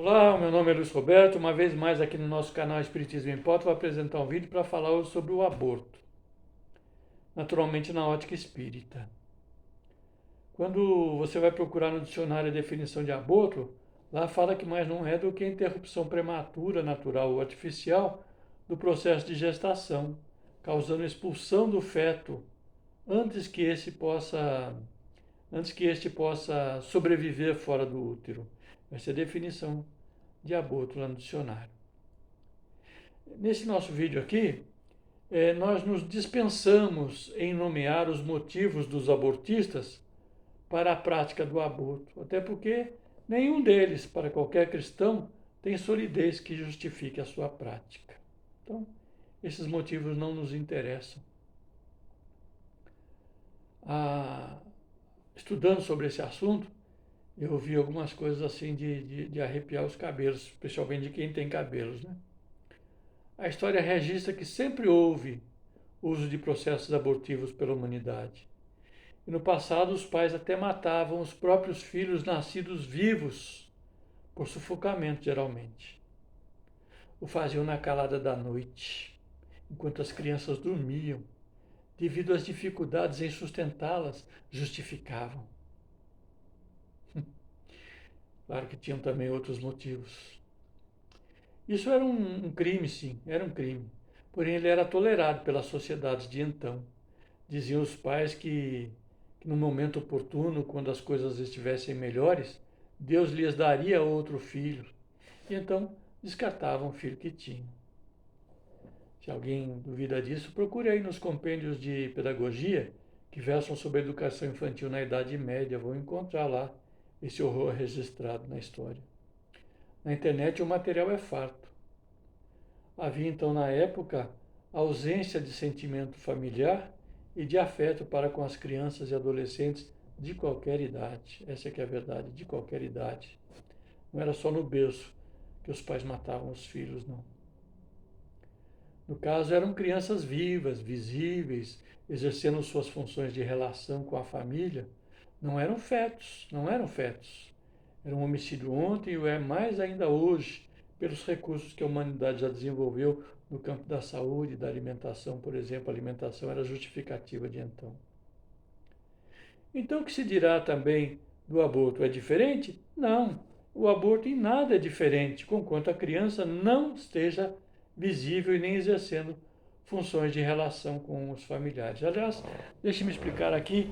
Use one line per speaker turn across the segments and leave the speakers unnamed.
Olá, meu nome é Luiz Roberto. Uma vez mais aqui no nosso canal Espiritismo em Pauta, vou apresentar um vídeo para falar hoje sobre o aborto, naturalmente na ótica espírita. Quando você vai procurar no dicionário a definição de aborto, lá fala que mais não é do que a interrupção prematura, natural ou artificial do processo de gestação, causando expulsão do feto antes que este possa sobreviver fora do útero. Essa é a definição de aborto lá no dicionário. Nesse nosso vídeo aqui, nós nos dispensamos em nomear os motivos dos abortistas para a prática do aborto, até porque nenhum deles, para qualquer cristão, tem solidez que justifique a sua prática. Então, esses motivos não nos interessam. Estudando sobre esse assunto, eu vi algumas coisas assim de arrepiar os cabelos, especialmente de quem tem cabelos, né? A história registra que sempre houve uso de processos abortivos pela humanidade. E no passado, os pais até matavam os próprios filhos nascidos vivos, por sufocamento, geralmente. O faziam na calada da noite, enquanto as crianças dormiam. Devido às dificuldades em sustentá-las, justificavam. Claro que tinham também outros motivos. Isso era um crime, sim, era um crime. Porém, ele era tolerado pelas sociedades de então. Diziam os pais que no momento oportuno, quando as coisas estivessem melhores, Deus lhes daria outro filho. E então descartavam o filho que tinham. Se alguém duvida disso, procure aí nos compêndios de pedagogia que versam sobre a educação infantil na Idade Média. Vão encontrar lá esse horror registrado na história. Na internet o material é farto. Havia então na época ausência de sentimento familiar e de afeto para com as crianças e adolescentes de qualquer idade. Essa é que é a verdade, de qualquer idade. Não era só no berço que os pais matavam os filhos, não. No caso, eram crianças vivas, visíveis, exercendo suas funções de relação com a família. Não eram fetos, não eram fetos. Era um homicídio ontem e o é mais ainda hoje, pelos recursos que a humanidade já desenvolveu no campo da saúde, da alimentação, por exemplo. A alimentação era justificativa de então. Então, o que se dirá também do aborto? É diferente? Não. O aborto em nada é diferente, conquanto a criança não esteja visível e nem exercendo funções de relação com os familiares. Aliás, deixe-me explicar aqui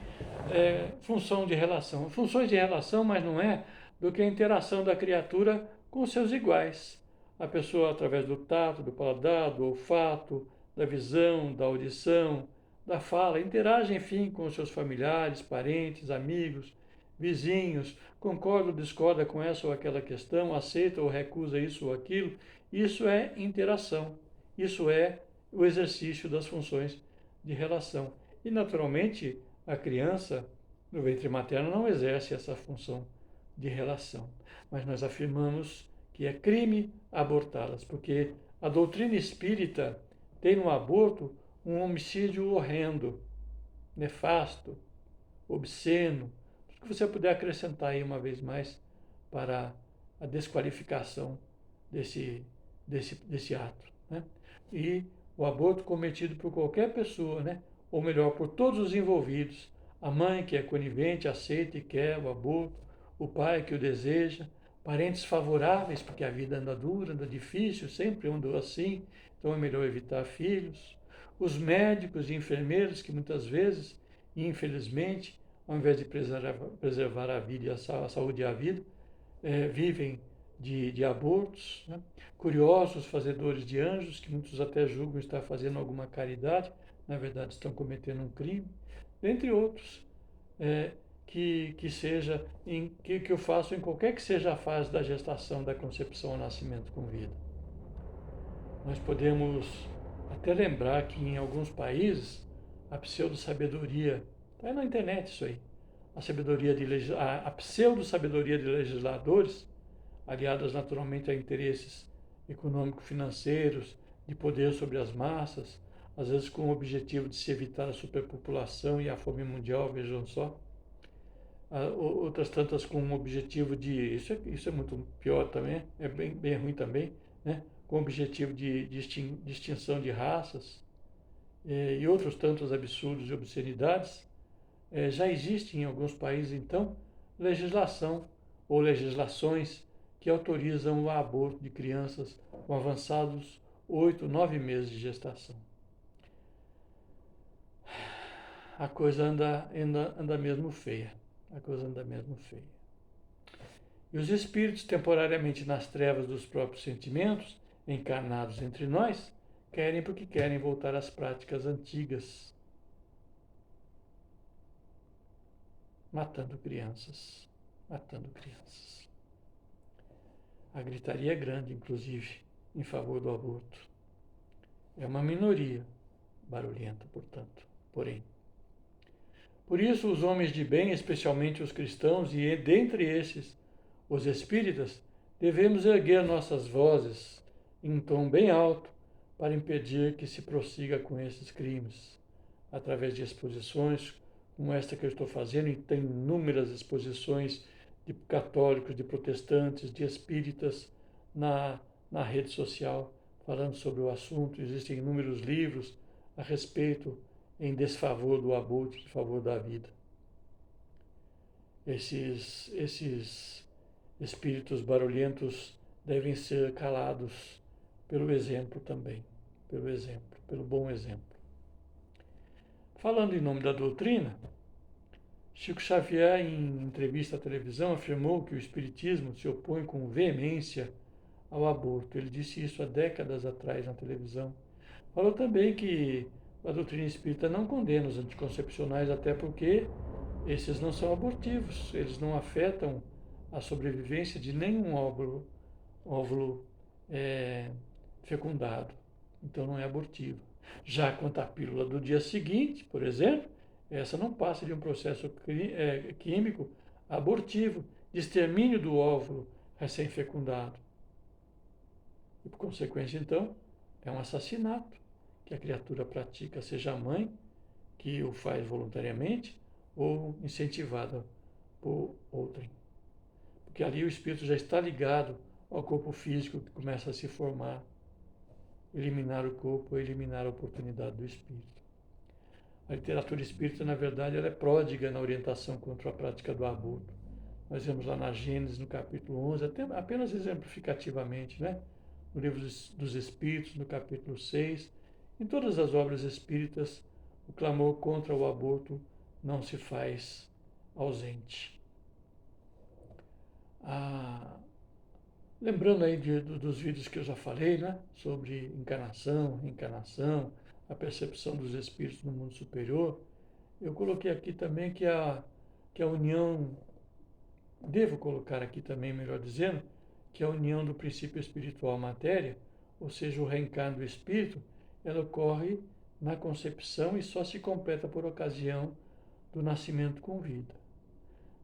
função de relação. Funções de relação, mas não é do que a interação da criatura com seus iguais. A pessoa, através do tato, do paladar, do olfato, da visão, da audição, da fala, interage, enfim, com os seus familiares, parentes, amigos, vizinhos, concorda ou discorda com essa ou aquela questão, aceita ou recusa isso ou aquilo. Isso é interação. Isso é o exercício das funções de relação. E, naturalmente, a criança no ventre materno não exerce essa função de relação. Mas nós afirmamos que é crime abortá-las, porque a doutrina espírita tem no aborto um homicídio horrendo, nefasto, obsceno, tudo que você puder acrescentar aí uma vez mais para a desqualificação desse ato. Né? E o aborto cometido por qualquer pessoa, né? Ou melhor, por todos os envolvidos, a mãe que é conivente, aceita e quer o aborto, o pai que o deseja, parentes favoráveis, porque a vida anda dura, anda difícil, sempre andou assim, então é melhor evitar filhos, os médicos e enfermeiros que muitas vezes, infelizmente, ao invés de preservar a vida e a saúde e a vida, vivem de abortos, né? Curiosos, fazedores de anjos, que muitos até julgam estar fazendo alguma caridade, na verdade estão cometendo um crime, dentre outros, que o façam em qualquer que seja a fase da gestação, da concepção ao nascimento com vida. Nós podemos até lembrar que em alguns países a pseudo-sabedoria, está na internet isso aí, a pseudo-sabedoria de legisladores, aliadas naturalmente a interesses econômico-financeiros, de poder sobre as massas, às vezes com o objetivo de se evitar a superpopulação e a fome mundial, vejam só, outras tantas com o objetivo de, isso é muito pior também, é bem ruim também, né? Com o objetivo de distinção de raças, e outros tantos absurdos e obscenidades. Já existe em alguns países, então, legislação ou legislações que autorizam o aborto de crianças com avançados 8, 9 meses de gestação. A coisa anda mesmo feia. A coisa anda mesmo feia. E os espíritos, temporariamente nas trevas dos próprios sentimentos, encarnados entre nós, querem porque querem voltar às práticas antigas, matando crianças. Matando crianças. A gritaria é grande, inclusive, em favor do aborto. É uma minoria, barulhenta, portanto, porém. Por isso, os homens de bem, especialmente os cristãos, e dentre esses, os espíritas, devemos erguer nossas vozes em um tom bem alto para impedir que se prossiga com esses crimes, através de exposições como esta que eu estou fazendo, e tem inúmeras exposições de católicos, de protestantes, de espíritas na rede social, falando sobre o assunto. Existem inúmeros livros a respeito em desfavor do aborto, em favor da vida. Esses espíritos barulhentos devem ser calados pelo exemplo também, pelo exemplo, pelo bom exemplo. Falando em nome da doutrina, Chico Xavier, em entrevista à televisão, afirmou que o espiritismo se opõe com veemência ao aborto. Ele disse isso há décadas atrás na televisão. Falou também que a doutrina espírita não condena os anticoncepcionais, até porque esses não são abortivos, eles não afetam a sobrevivência de nenhum óvulo fecundado, então não é abortivo. Já quanto à pílula do dia seguinte, por exemplo, essa não passa de um processo químico abortivo, de extermínio do óvulo recém-fecundado. E por consequência, então, é um assassinato que a criatura pratica, seja a mãe, que o faz voluntariamente, ou incentivada por outrem. Porque ali o espírito já está ligado ao corpo físico que começa a se formar. Eliminar o corpo é eliminar a oportunidade do espírito. A literatura espírita, na verdade, ela é pródiga na orientação contra a prática do aborto. Nós vemos lá na Gênesis, no capítulo 11, até apenas exemplificativamente, né? No livro dos Espíritos, no capítulo 6, em todas as obras espíritas, o clamor contra o aborto não se faz ausente. Lembrando aí dos vídeos que eu já falei, né? Sobre encarnação, reencarnação, a percepção dos espíritos no mundo superior, eu coloquei aqui também que a união, devo colocar aqui também, melhor dizendo, que a união do princípio espiritual à matéria, ou seja, o reencarno do espírito, ela ocorre na concepção e só se completa por ocasião do nascimento com vida.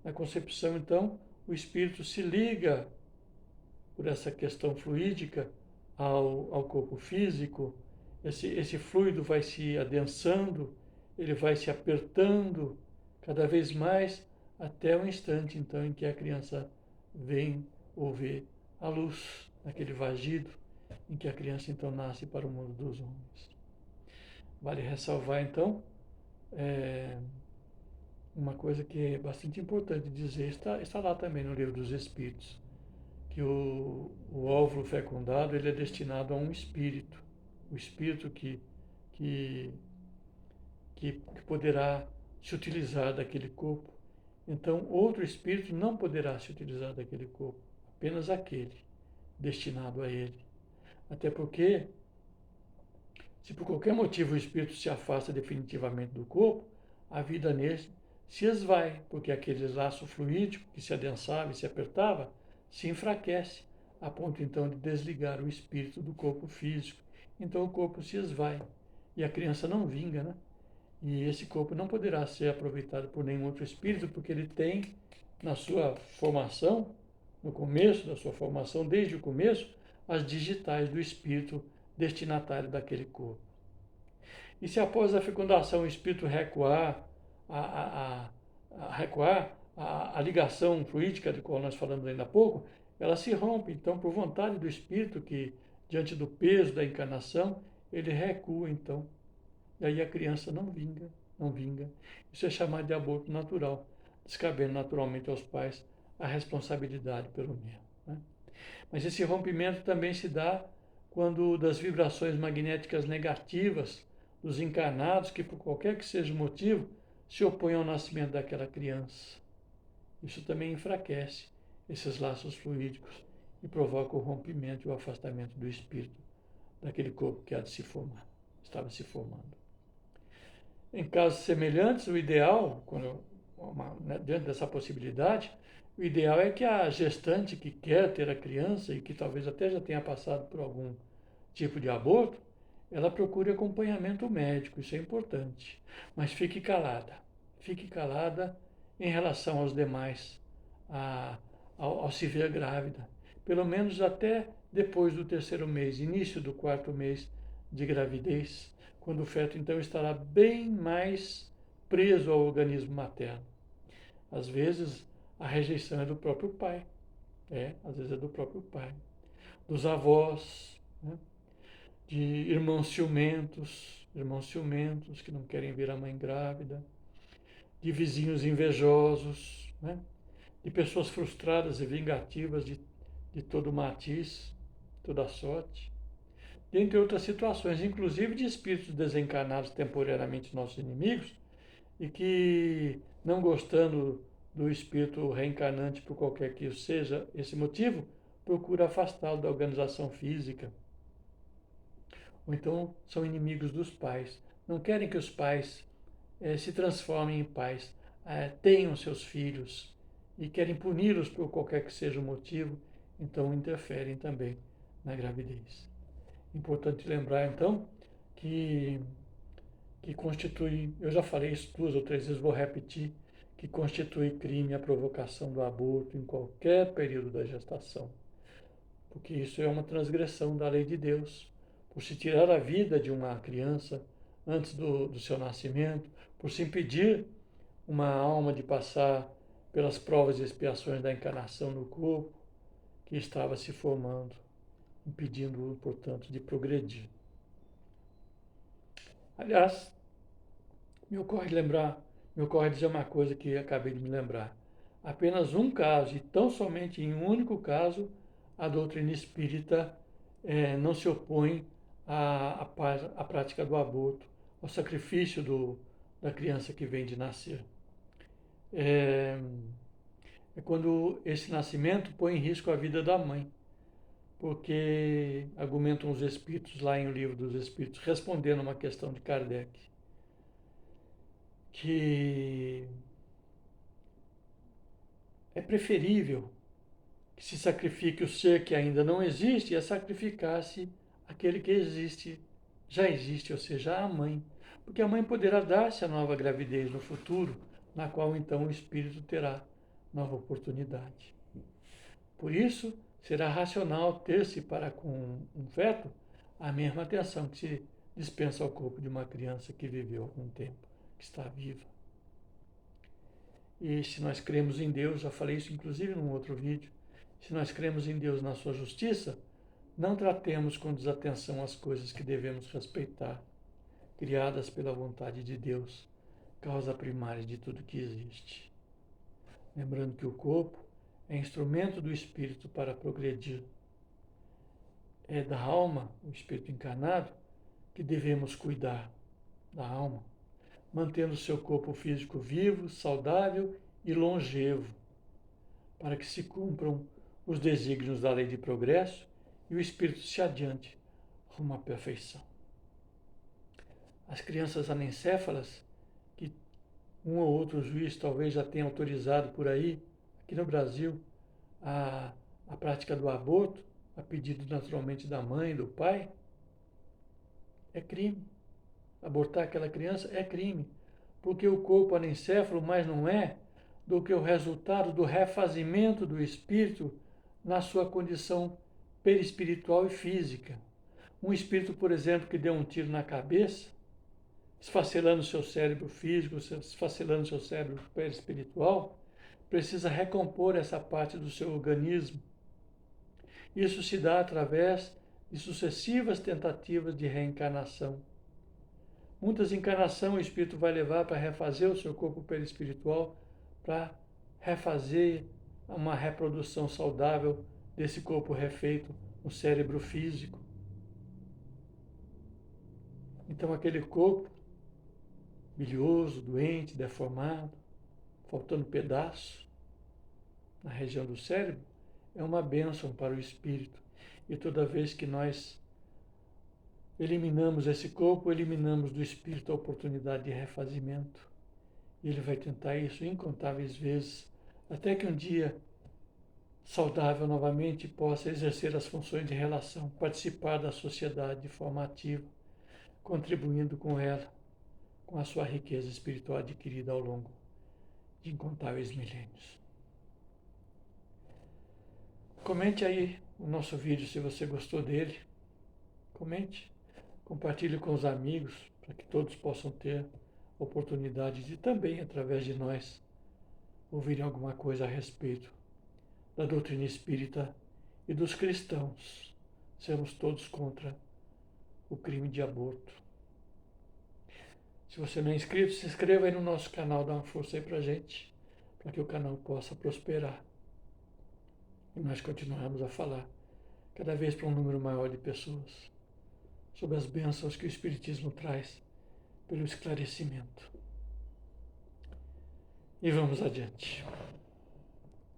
Na concepção, então, o espírito se liga por essa questão fluídica ao corpo físico, esse fluido vai se adensando, ele vai se apertando cada vez mais até o instante, então, em que a criança vem ouvir a luz, naquele vagido, em que a criança, então, nasce para o mundo dos homens. Vale ressalvar, então, uma coisa que é bastante importante dizer, está lá também no Livro dos Espíritos, que o óvulo fecundado ele é destinado a um espírito, o espírito que poderá se utilizar daquele corpo. Então, outro espírito não poderá se utilizar daquele corpo, apenas aquele, destinado a ele. Até porque, se por qualquer motivo o espírito se afasta definitivamente do corpo, a vida nele se esvai, porque aquele laço fluídico que se adensava e se apertava se enfraquece, a ponto então de desligar o espírito do corpo físico. Então o corpo se esvai e a criança não vinga, né? E esse corpo não poderá ser aproveitado por nenhum outro espírito, porque ele tem na sua formação, no começo da sua formação, desde o começo, as digitais do espírito destinatário daquele corpo. E se após a fecundação o espírito recuar, a ligação fluídica, de qual nós falamos ainda há pouco, ela se rompe. Então, por vontade do espírito, que diante do peso da encarnação, ele recua, então. E aí a criança não vinga, não vinga. Isso é chamado de aborto natural, descabendo naturalmente aos pais a responsabilidade pelo mesmo, né? Mas esse rompimento também se dá quando das vibrações magnéticas negativas dos encarnados, que por qualquer que seja o motivo, se opõem ao nascimento daquela criança. Isso também enfraquece esses laços fluídicos e provoca o rompimento e o afastamento do espírito daquele corpo que há de se formar, estava se formando. Em casos semelhantes, o ideal, diante dessa possibilidade, o ideal é que a gestante que quer ter a criança e que talvez até já tenha passado por algum tipo de aborto, ela procure acompanhamento médico, isso é importante. Mas fique calada em relação aos demais, ao se ver grávida. Pelo menos até depois do 3º mês, início do 4º mês de gravidez, quando o feto então estará bem mais preso ao organismo materno. Às vezes a rejeição é do próprio pai, às vezes é do próprio pai, dos avós, né? De irmãos ciumentos que não querem ver a mãe grávida, de vizinhos invejosos, né? De pessoas frustradas e vingativas de todo matiz, toda sorte, dentre outras situações, inclusive de espíritos desencarnados temporariamente nossos inimigos e que, não gostando do espírito reencarnante por qualquer que seja esse motivo, procura afastá-lo da organização física. Ou então são inimigos dos pais. Não querem que os pais se transformem em pais, tenham seus filhos e querem puni-los por qualquer que seja o motivo, então interferem também na gravidez. Importante lembrar, então, que constitui, eu já falei isso 2 ou 3 vezes, vou repetir, que constitui crime a provocação do aborto em qualquer período da gestação, porque isso é uma transgressão da lei de Deus. Por se tirar a vida de uma criança antes do seu nascimento, por se impedir uma alma de passar pelas provas e expiações da encarnação no corpo que estava se formando, impedindo-o, portanto, de progredir. Aliás, me ocorre dizer uma coisa que acabei de me lembrar. Apenas um caso, e tão somente em um único caso, a doutrina espírita não se opõe à prática do aborto, ao sacrifício da criança que vem de nascer. É quando esse nascimento põe em risco a vida da mãe, porque argumentam os espíritos lá em O Livro dos Espíritos, respondendo a uma questão de Kardec, que é preferível que se sacrifique o ser que ainda não existe a sacrificar-se aquele que existe, já existe, ou seja, a mãe. Porque a mãe poderá dar-se a nova gravidez no futuro, na qual então o espírito terá nova oportunidade. Por isso, será racional ter-se para com um feto a mesma atenção que se dispensa ao corpo de uma criança que viveu algum tempo, que está viva. E se nós cremos em Deus, já falei isso inclusive num outro vídeo, se nós cremos em Deus na sua justiça, não tratemos com desatenção as coisas que devemos respeitar, criadas pela vontade de Deus, causa primária de tudo que existe. Lembrando que o corpo é instrumento do espírito para progredir. É da alma, o espírito encarnado, que devemos cuidar da alma, mantendo seu corpo físico vivo, saudável e longevo, para que se cumpram os desígnios da lei de progresso e o espírito se adiante rumo à perfeição. As crianças anencéfalas, que um ou outro juiz talvez já tenha autorizado por aí, aqui no Brasil, a prática do aborto, a pedido naturalmente da mãe e do pai, é crime. Abortar aquela criança é crime, porque o corpo anencéfalo mais não é do que o resultado do refazimento do espírito na sua condição perispiritual e física. Um espírito, por exemplo, que deu um tiro na cabeça, esfacelando seu cérebro físico, esfacelando seu cérebro perispiritual, precisa recompor essa parte do seu organismo. Isso se dá através de sucessivas tentativas de reencarnação. Muitas encarnações o espírito vai levar para refazer o seu corpo perispiritual, para refazer uma reprodução saudável desse corpo refeito no cérebro físico. Então aquele corpo bilhoso, doente, deformado, faltando pedaço na região do cérebro, é uma bênção para o espírito. E toda vez que nós eliminamos esse corpo, eliminamos do espírito a oportunidade de refazimento. E ele vai tentar isso incontáveis vezes, até que um dia, saudável novamente, possa exercer as funções de relação, participar da sociedade de forma ativa, contribuindo com ela, com a sua riqueza espiritual adquirida ao longo de incontáveis milênios. Comente aí o nosso vídeo se você gostou dele. Comente, compartilhe com os amigos, para que todos possam ter oportunidade de também, através de nós, ouvirem alguma coisa a respeito da doutrina espírita e dos cristãos. Sermos todos contra o crime de aborto. Se você não é inscrito, se inscreva aí no nosso canal, dá uma força aí pra gente, para que o canal possa prosperar. E nós continuamos a falar cada vez para um número maior de pessoas sobre as bênçãos que o Espiritismo traz pelo esclarecimento. E vamos adiante.